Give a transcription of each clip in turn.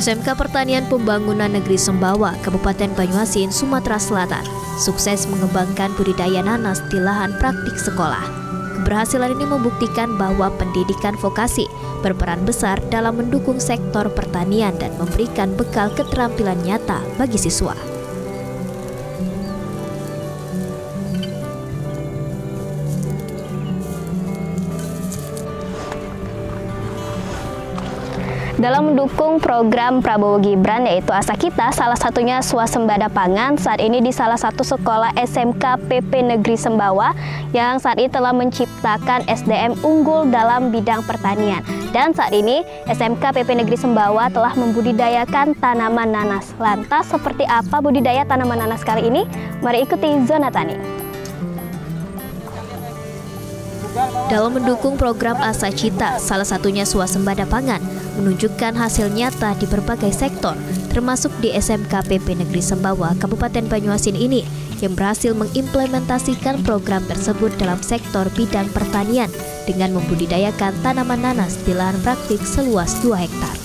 SMK Pertanian Pembangunan Negeri Sembawa, Kabupaten Banyuasin, Sumatera Selatan, sukses mengembangkan budidaya nanas di lahan praktik sekolah. Keberhasilan ini membuktikan bahwa pendidikan vokasi berperan besar dalam mendukung sektor pertanian dan memberikan bekal keterampilan nyata bagi siswa. Dalam mendukung program Prabowo Gibran yaitu Asa Kita, salah satunya swasembada pangan saat ini di salah satu sekolah SMK PP Negeri Sembawa yang saat ini telah menciptakan SDM unggul dalam bidang pertanian. Dan saat ini SMK PP Negeri Sembawa telah membudidayakan tanaman nanas. Lantas seperti apa budidaya tanaman nanas kali ini? Mari ikuti Zona Tani. Dalam mendukung program Asa Cita, salah satunya swasembada pangan, menunjukkan hasil nyata di berbagai sektor, termasuk di SMK PP Negeri Sembawa, Kabupaten Banyuasin ini, yang berhasil mengimplementasikan program tersebut dalam sektor bidang pertanian dengan membudidayakan tanaman nanas di lahan praktik seluas 2 hektar.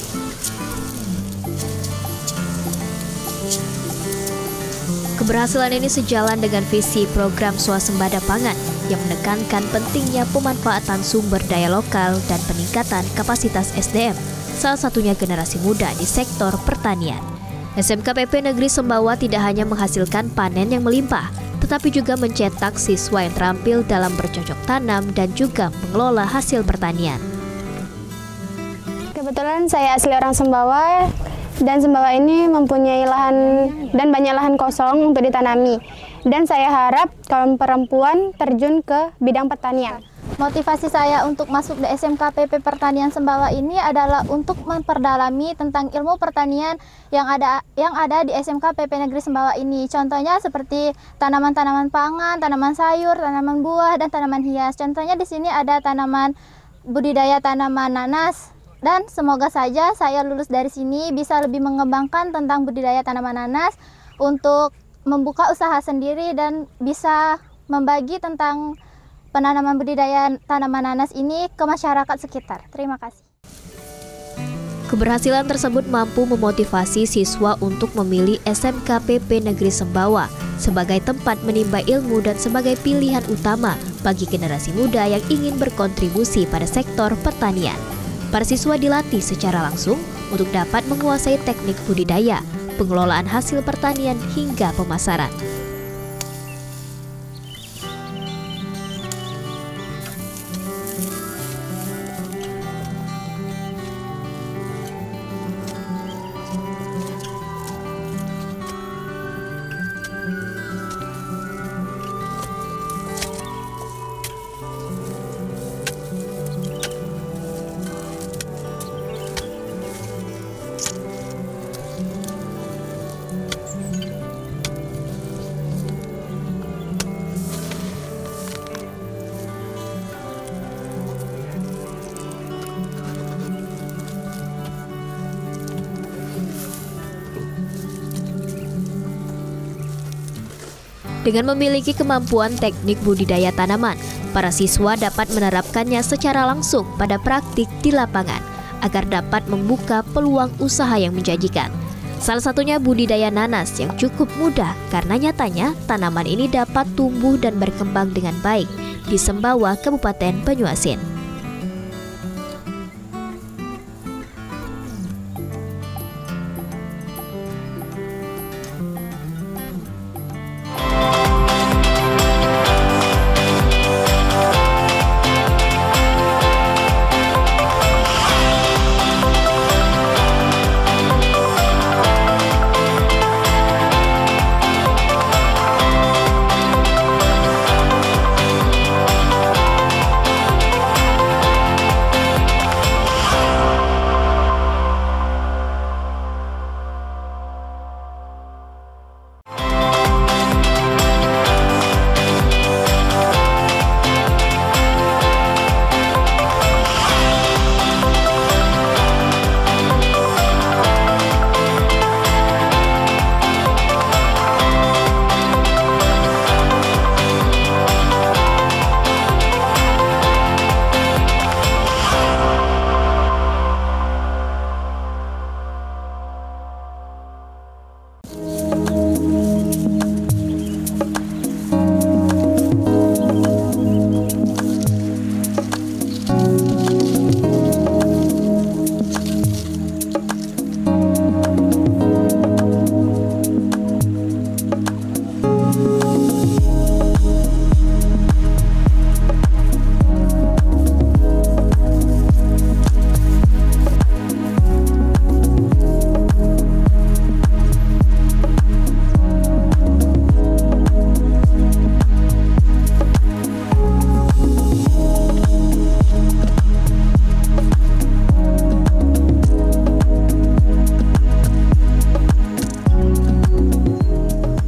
Keberhasilan ini sejalan dengan visi program swasembada pangan yang menekankan pentingnya pemanfaatan sumber daya lokal dan peningkatan kapasitas SDM, salah satunya generasi muda di sektor pertanian. SMK PP Negeri Sembawa tidak hanya menghasilkan panen yang melimpah, tetapi juga mencetak siswa yang terampil dalam bercocok tanam dan juga mengelola hasil pertanian. Kebetulan saya asli orang Sembawa, dan Sembawa ini mempunyai lahan dan banyak lahan kosong untuk ditanami. Dan saya harap kaum perempuan terjun ke bidang pertanian. Motivasi saya untuk masuk di SMK PP Pertanian Sembawa ini adalah untuk memperdalami tentang ilmu pertanian yang ada di SMK PP Negeri Sembawa ini. Contohnya seperti tanaman-tanaman pangan, tanaman sayur, tanaman buah, dan tanaman hias. Contohnya di sini ada tanaman budidaya tanaman nanas. Dan semoga saja saya lulus dari sini bisa lebih mengembangkan tentang budidaya tanaman nanas untuk membuka usaha sendiri dan bisa membagi tentang penanaman budidaya tanaman nanas ini ke masyarakat sekitar. Terima kasih. Keberhasilan tersebut mampu memotivasi siswa untuk memilih SMK PP Negeri Sembawa sebagai tempat menimba ilmu dan sebagai pilihan utama bagi generasi muda yang ingin berkontribusi pada sektor pertanian. Para siswa dilatih secara langsung untuk dapat menguasai teknik budidaya, pengelolaan hasil pertanian hingga pemasaran. Dengan memiliki kemampuan teknik budidaya tanaman, para siswa dapat menerapkannya secara langsung pada praktik di lapangan agar dapat membuka peluang usaha yang menjanjikan. Salah satunya budidaya nanas yang cukup mudah karena nyatanya tanaman ini dapat tumbuh dan berkembang dengan baik di Sembawa, Kabupaten Banyuasin.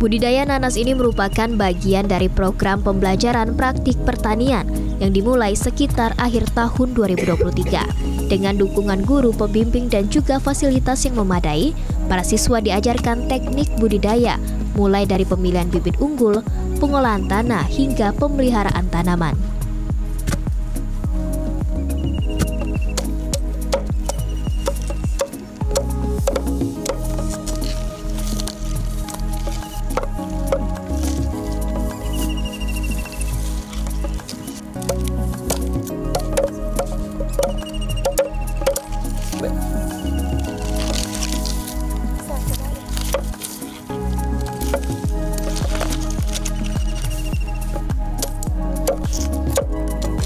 Budidaya nanas ini merupakan bagian dari program pembelajaran praktik pertanian yang dimulai sekitar akhir tahun 2023. Dengan dukungan guru, pembimbing, dan juga fasilitas yang memadai, para siswa diajarkan teknik budidaya, mulai dari pemilihan bibit unggul, pengolahan tanah, hingga pemeliharaan tanaman.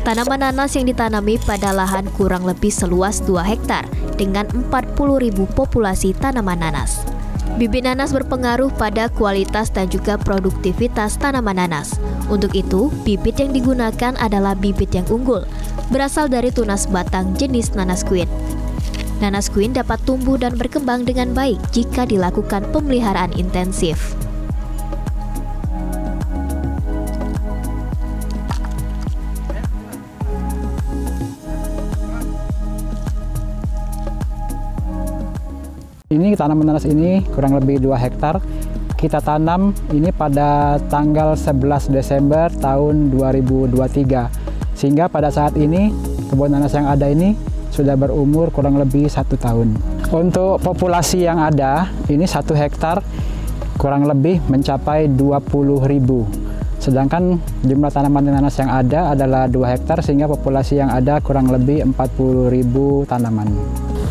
Tanaman nanas yang ditanami pada lahan kurang lebih seluas 2 hektar dengan 40.000 populasi tanaman nanas. Bibit nanas berpengaruh pada kualitas dan juga produktivitas tanaman nanas. Untuk itu, bibit yang digunakan adalah bibit yang unggul, berasal dari tunas batang jenis nanas queen. Nanas queen dapat tumbuh dan berkembang dengan baik jika dilakukan pemeliharaan intensif. Ini tanaman nanas ini kurang lebih 2 hektar. Kita tanam ini pada tanggal 11 Desember tahun 2023. Sehingga pada saat ini kebun nanas yang ada ini sudah berumur kurang lebih 1 tahun. Untuk populasi yang ada, ini 1 hektar kurang lebih mencapai 20.000. Sedangkan jumlah tanaman nanas yang ada adalah 2 hektar sehingga populasi yang ada kurang lebih 40.000 tanaman.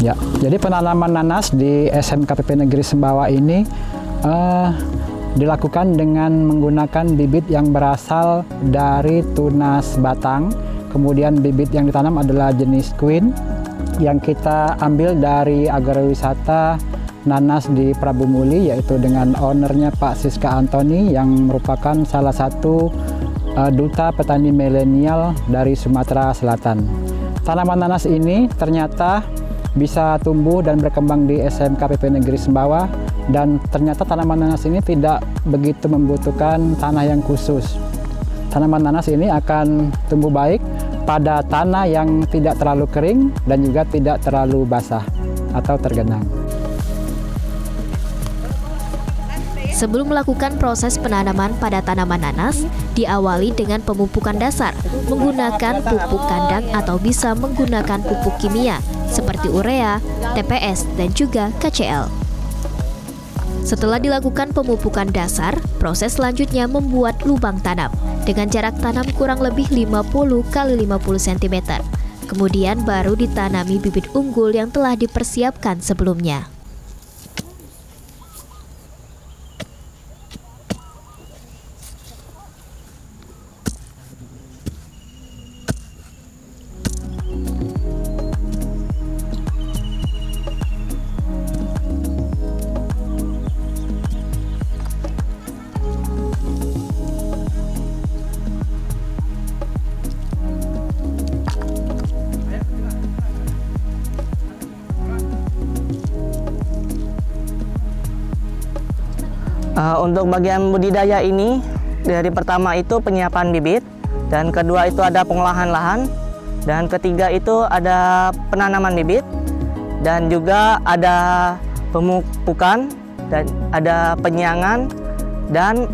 Ya, jadi penanaman nanas di SMK PP Negeri Sembawa ini dilakukan dengan menggunakan bibit yang berasal dari tunas batang. Kemudian bibit yang ditanam adalah jenis queen yang kita ambil dari agrowisata nanas di Prabu Muli, yaitu dengan ownernya Pak Siska Antoni yang merupakan salah satu duta petani milenial dari Sumatera Selatan. Tanaman nanas ini ternyata bisa tumbuh dan berkembang di SMK PP Negeri Sembawa, dan ternyata tanaman nanas ini tidak begitu membutuhkan tanah yang khusus. Tanaman nanas ini akan tumbuh baik pada tanah yang tidak terlalu kering dan juga tidak terlalu basah atau tergenang. Sebelum melakukan proses penanaman pada tanaman nanas, diawali dengan pemupukan dasar menggunakan pupuk kandang atau bisa menggunakan pupuk kimia seperti urea, TPS, dan juga KCl. Setelah dilakukan pemupukan dasar, proses selanjutnya membuat lubang tanam dengan jarak tanam kurang lebih 50 x 50 cm. Kemudian baru ditanami bibit unggul yang telah dipersiapkan sebelumnya. Untuk bagian budidaya ini, dari pertama itu penyiapan bibit, dan kedua itu ada pengolahan lahan, dan ketiga itu ada penanaman bibit, dan juga ada pemupukan, dan ada penyiangan, dan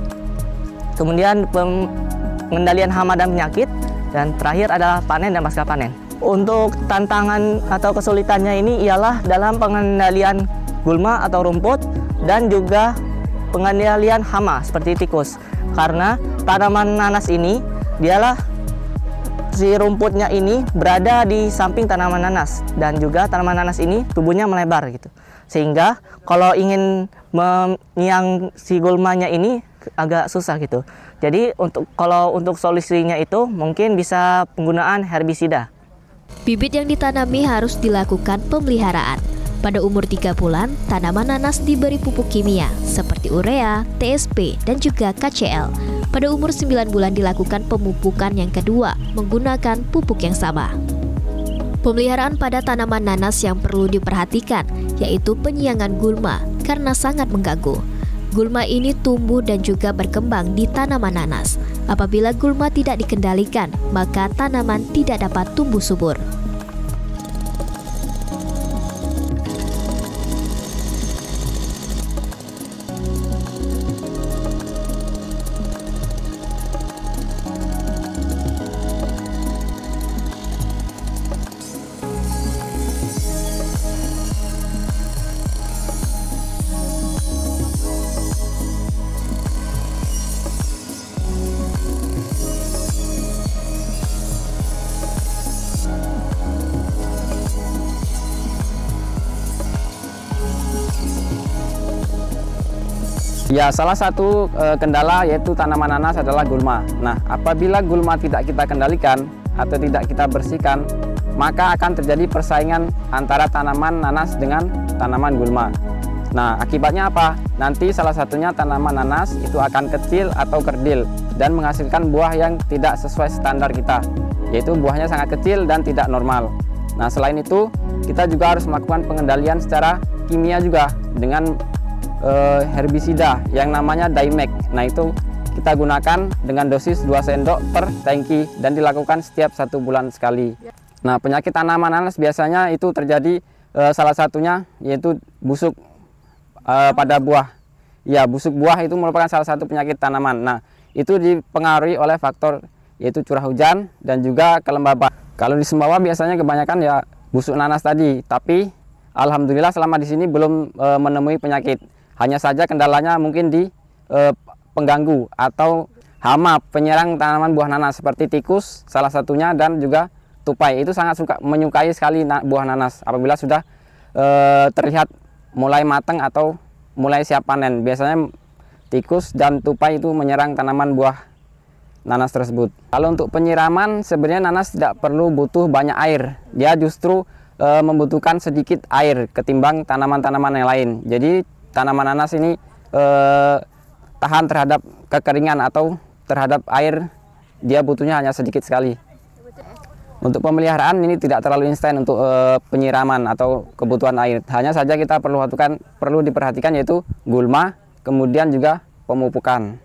kemudian pengendalian hama dan penyakit, dan terakhir adalah panen dan pasca panen. Untuk tantangan atau kesulitannya ini ialah dalam pengendalian gulma atau rumput dan juga pengendalian hama seperti tikus, karena tanaman nanas ini dialah si rumputnya ini berada di samping tanaman nanas, dan juga tanaman nanas ini tubuhnya melebar gitu, sehingga kalau ingin menyiang si gulmanya ini agak susah gitu. Jadi kalau untuk solusinya itu mungkin bisa penggunaan herbisida. Bibit yang ditanami harus dilakukan pemeliharaan. Pada umur 3 bulan, tanaman nanas diberi pupuk kimia seperti urea, TSP, dan juga KCl. Pada umur 9 bulan dilakukan pemupukan yang kedua menggunakan pupuk yang sama. Pemeliharaan pada tanaman nanas yang perlu diperhatikan yaitu penyiangan gulma karena sangat mengganggu. Gulma ini tumbuh dan juga berkembang di tanaman nanas. Apabila gulma tidak dikendalikan, maka tanaman tidak dapat tumbuh subur. Ya, salah satu kendala yaitu tanaman nanas adalah gulma. Nah, apabila gulma tidak kita kendalikan atau tidak kita bersihkan, maka akan terjadi persaingan antara tanaman nanas dengan tanaman gulma. Nah, akibatnya apa? Nanti salah satunya tanaman nanas itu akan kecil atau kerdil dan menghasilkan buah yang tidak sesuai standar kita, yaitu buahnya sangat kecil dan tidak normal. Nah, selain itu, kita juga harus melakukan pengendalian secara kimia juga dengan herbisida yang namanya Daimek. Nah, itu kita gunakan dengan dosis 2 sendok per tangki dan dilakukan setiap 1 bulan sekali. Nah, penyakit tanaman nanas biasanya itu terjadi salah satunya yaitu busuk pada buah. Ya, busuk buah itu merupakan salah satu penyakit tanaman. Nah, itu dipengaruhi oleh faktor yaitu curah hujan dan juga kelembaban. Kalau di Sumbawa biasanya kebanyakan ya busuk nanas tadi, tapi alhamdulillah selama di sini belum menemui penyakit. Hanya saja kendalanya mungkin di pengganggu atau hama penyerang tanaman buah nanas seperti tikus salah satunya dan juga tupai. Itu sangat menyukai sekali buah nanas apabila sudah terlihat mulai matang atau mulai siap panen. Biasanya tikus dan tupai itu menyerang tanaman buah nanas tersebut. Kalau untuk penyiraman sebenarnya nanas tidak perlu butuh banyak air. Dia justru membutuhkan sedikit air ketimbang tanaman-tanaman yang lain. Jadi tanaman nanas ini tahan terhadap kekeringan atau terhadap air, dia butuhnya hanya sedikit sekali. Untuk pemeliharaan ini tidak terlalu instan untuk penyiraman atau kebutuhan air. Hanya saja kita perlu diperhatikan yaitu gulma, kemudian juga pemupukan.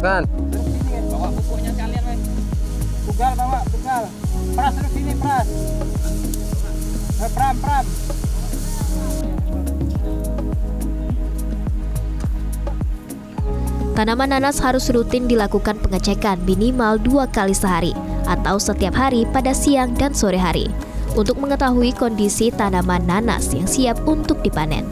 Kan? Bawa pupuknya sekalian, weh. Pugal bawa, pugal. Peras terus sini, peras. Pram. Tanaman nanas harus rutin dilakukan pengecekan minimal 2 kali sehari atau setiap hari pada siang dan sore hari untuk mengetahui kondisi tanaman nanas yang siap untuk dipanen.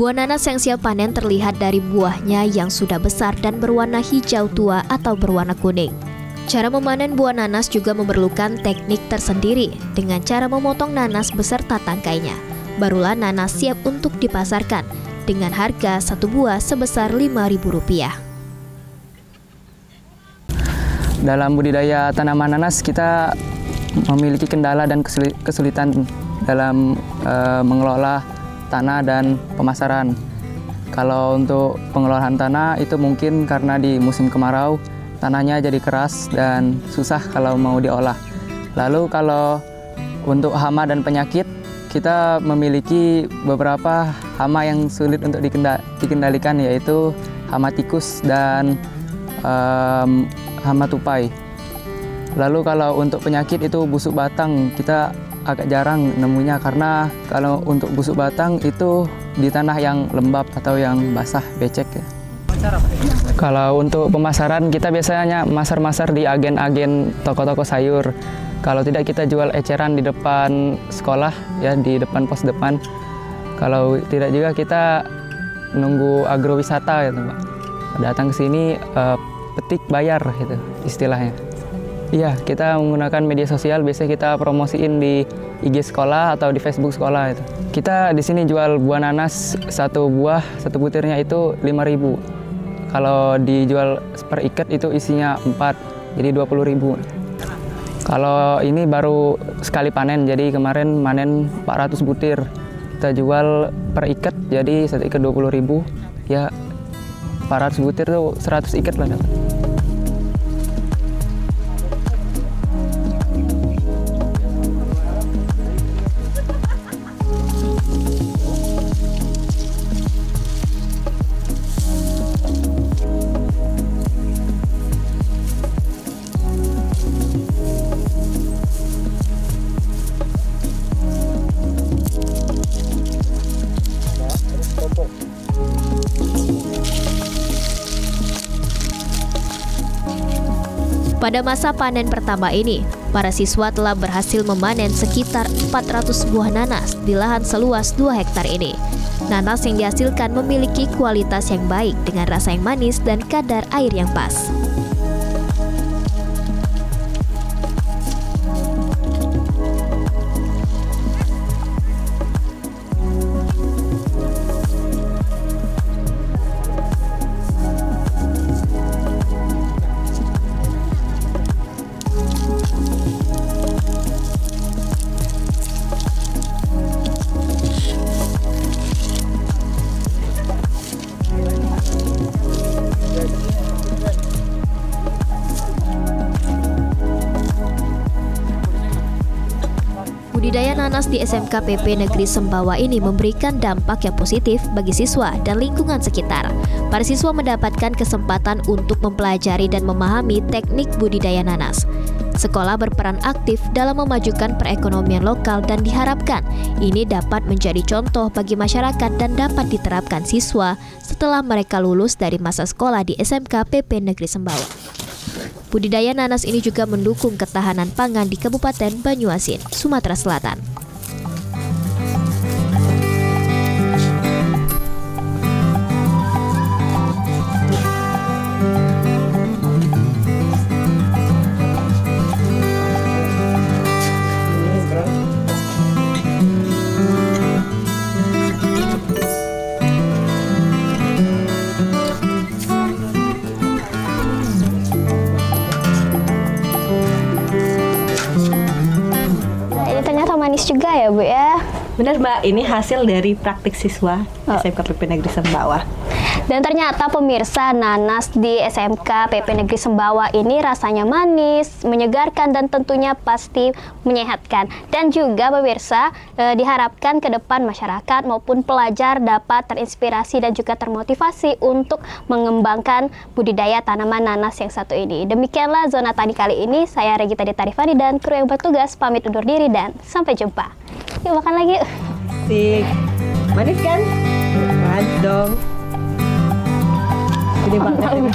Buah nanas yang siap panen terlihat dari buahnya yang sudah besar dan berwarna hijau tua atau berwarna kuning. Cara memanen buah nanas juga memerlukan teknik tersendiri dengan cara memotong nanas beserta tangkainya. Barulah nanas siap untuk dipasarkan dengan harga 1 buah sebesar Rp5.000. Dalam budidaya tanaman nanas kita memiliki kendala dan kesulitan dalam mengelola tanah dan pemasaran. Kalau untuk pengelolaan tanah itu mungkin karena di musim kemarau tanahnya jadi keras dan susah kalau mau diolah. Lalu kalau untuk hama dan penyakit, kita memiliki beberapa hama yang sulit untuk dikendalikan, yaitu hama tikus dan hama tupai. Lalu kalau untuk penyakit itu busuk batang, kita agak jarang nemunya karena kalau untuk busuk batang itu di tanah yang lembab atau yang basah, becek ya. Kalau untuk pemasaran kita biasanya masar-masar di agen-agen toko-toko sayur. Kalau tidak kita jual eceran di depan sekolah ya, di depan pos depan. Kalau tidak juga kita nunggu agrowisata gitu, Pak. Datang ke sini petik bayar gitu istilahnya. Iya, kita menggunakan media sosial, biasanya kita promosiin di IG sekolah atau di Facebook sekolah itu. Kita di sini jual buah nanas, satu butirnya itu 5.000. Kalau dijual per ikat itu isinya 4, jadi 20.000. Kalau ini baru sekali panen, jadi kemarin panen 400 butir. Kita jual per ikat, jadi satu ikat 20.000. Ya 400 butir itu 100 ikat lah dapat. Pada masa panen pertama ini, para siswa telah berhasil memanen sekitar 400 buah nanas di lahan seluas 2 hektar ini. Nanas yang dihasilkan memiliki kualitas yang baik dengan rasa yang manis dan kadar air yang pas. Budidaya nanas di SMK PP Negeri Sembawa ini memberikan dampak yang positif bagi siswa dan lingkungan sekitar. Para siswa mendapatkan kesempatan untuk mempelajari dan memahami teknik budidaya nanas. Sekolah berperan aktif dalam memajukan perekonomian lokal dan diharapkan ini dapat menjadi contoh bagi masyarakat dan dapat diterapkan siswa setelah mereka lulus dari masa sekolah di SMK PP Negeri Sembawa. Budidaya nanas ini juga mendukung ketahanan pangan di Kabupaten Banyuasin, Sumatera Selatan. Manis juga ya Bu ya? Benar Mbak, ini hasil dari praktik siswa SMK PP Negeri Sembawa. Dan ternyata pemirsa, nanas di SMK PP Negeri Sembawa ini rasanya manis, menyegarkan dan tentunya pasti menyehatkan. Dan juga pemirsa, diharapkan ke depan masyarakat maupun pelajar dapat terinspirasi dan juga termotivasi untuk mengembangkan budidaya tanaman nanas yang satu ini. Demikianlah Zona Tani kali ini. Saya Regita Ditarifani dan kru yang bertugas pamit undur diri dan sampai jumpa. Yuk makan lagi yuk. Sik. Manis kan? Manis dong. Gede banget.